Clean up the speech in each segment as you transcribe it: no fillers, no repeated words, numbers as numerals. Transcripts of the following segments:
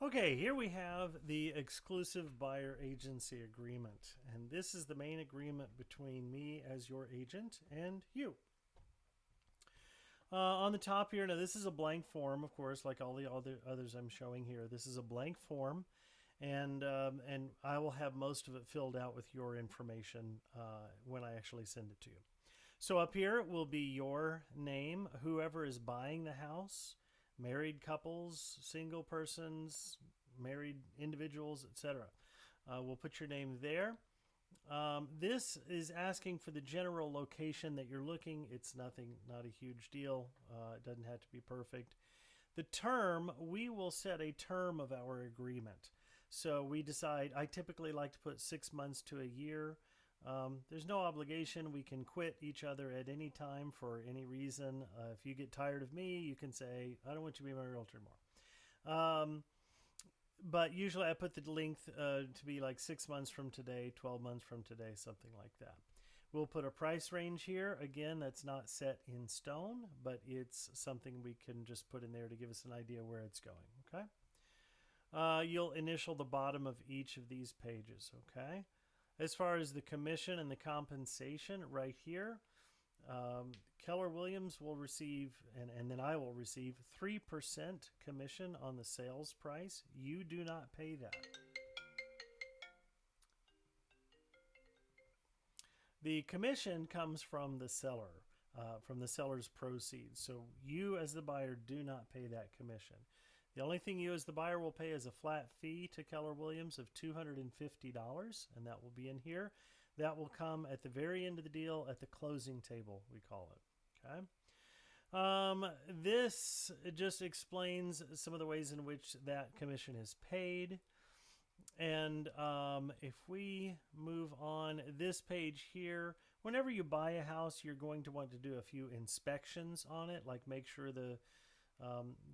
Okay, here we have the exclusive buyer agency agreement, and this is the main agreement between me as your agent and you. On the top here, now this is a blank form, of course, like all the other others I'm showing here. This is a blank form, and I will have most of it filled out with your information when I actually send it to you. So up here will be your name, whoever is buying the house, married couples, single persons, married individuals, etc. We'll put your name there. This is asking for the general location that you're looking. It's nothing, not a huge deal. It doesn't have to be perfect. The term, we will set a term of our agreement. So we decide, I typically like to put 6 months to a year. There's no obligation. We can quit each other at any time for any reason. If you get tired of me, you can say, I don't want you to be my realtor anymore. But usually I put the length to be like 6 months from today, 12 months from today, something like that. We'll put a price range here. Again, that's not set in stone, but it's something we can just put in there to give us an idea where it's going, okay? You'll initial the bottom of each of these pages, okay? As far as the commission and the compensation, right here, Keller Williams will receive, and then I will receive 3% commission on the sales price. You do not pay that. The commission comes from the seller, from the seller's proceeds. So you, as the buyer, do not pay that commission. The only thing you, as the buyer, will pay is a flat fee to Keller Williams of $250, and that will be in here. That will come at the very end of the deal at the closing table, we call it. Okay. This just explains some of the ways in which that commission is paid. And if we move on this page here, whenever you buy a house, you're going to want to do a few inspections on it, like make sure the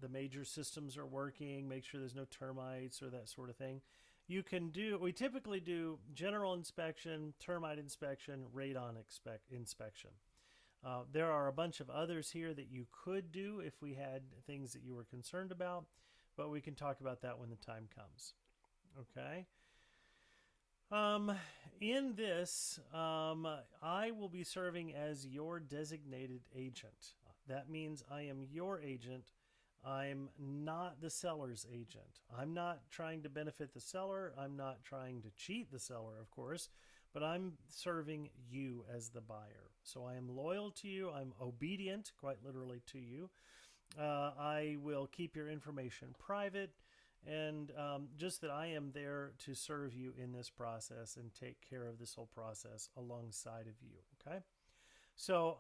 major systems are working, make sure there's no termites or that sort of thing. We typically do general inspection, termite inspection, radon inspection. There are a bunch of others here that you could do if we had things that you were concerned about, but we can talk about that when the time comes. Okay. In this, I will be serving as your designated agent. That means I am your agent. I'm not the seller's agent. I'm not trying to benefit the seller. I'm not trying to cheat the seller, of course, but I'm serving you as the buyer. So I am loyal to you. I'm obedient, quite literally, to you. I will keep your information private, and just that I am there to serve you in this process and take care of this whole process alongside of you. Okay? So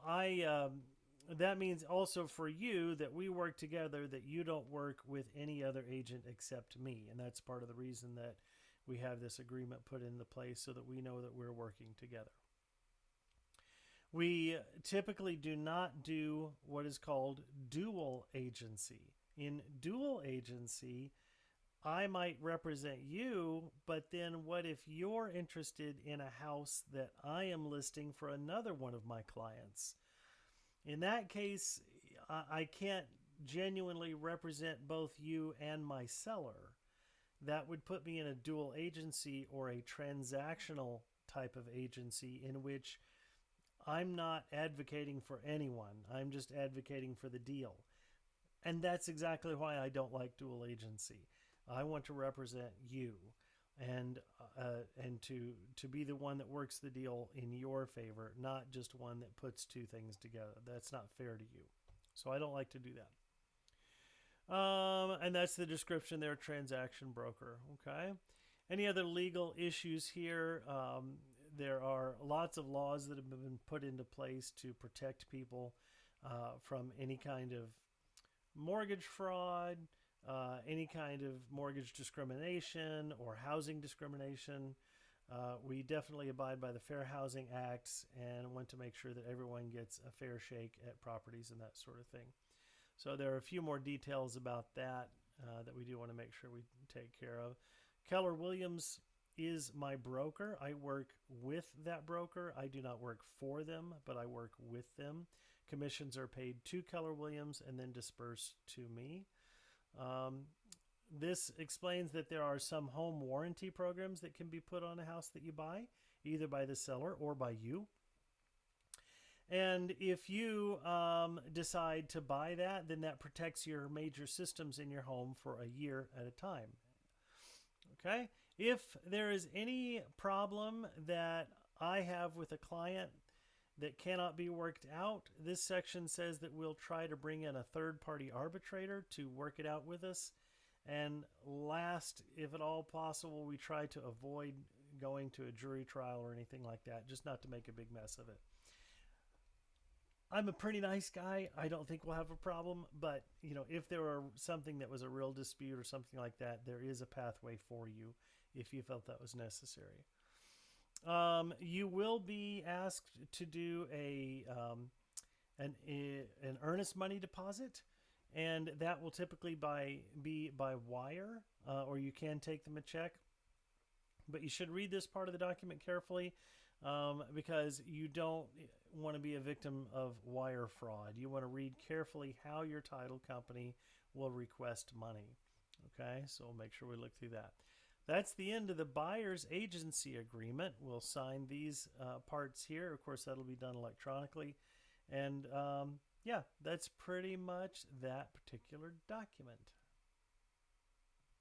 that means also for you that we work together, that you don't work with any other agent except me. And that's part of the reason that we have this agreement put into place, so that we know that we're working together. We typically do not do what is called dual agency. In dual agency, I might represent you, but then what if you're interested in a house that I am listing for another one of my clients? In that case, I can't genuinely represent both you and my seller. That would put me in a dual agency or a transactional type of agency, in which I'm not advocating for anyone. I'm just advocating for the deal. And that's exactly why I don't like dual agency. I want to represent you, and to be the one that works the deal in your favor, not just one that puts two things together. That's not fair to you. So I don't like to do that. And that's the description there, transaction broker. Okay. Any other legal issues here? There are lots of laws that have been put into place to protect people from any kind of mortgage fraud, any kind of mortgage discrimination or housing discrimination. We definitely abide by the Fair Housing Acts and want to make sure that everyone gets a fair shake at properties and that sort of thing. So there are a few more details about that that we do want to make sure we take care of. Keller Williams is my broker. I work with that broker. I do not work for them, but I work with them. Commissions are paid to Keller Williams and then dispersed to me. This explains that there are some home warranty programs that can be put on a house that you buy, either by the seller or by you. And if you decide to buy that, then that protects your major systems in your home for a year at a time. Okay? If there is any problem that I have with a client that cannot be worked out, this section says that we'll try to bring in a third-party arbitrator to work it out with us. And last, if at all possible, we try to avoid going to a jury trial or anything like that, just not to make a big mess of it. I'm a pretty nice guy. I don't think we'll have a problem, but if there were something that was a real dispute or something like that, there is a pathway for you if you felt that was necessary. You will be asked to do an earnest money deposit, and that will typically be by wire, or you can take them a check. But you should read this part of the document carefully, because you don't want to be a victim of wire fraud. You want to read carefully how your title company will request money. Okay, so we'll make sure we look through that. That's the end of the buyer's agency agreement. We'll sign these parts here. Of course, that'll be done electronically. And yeah, that's pretty much that particular document.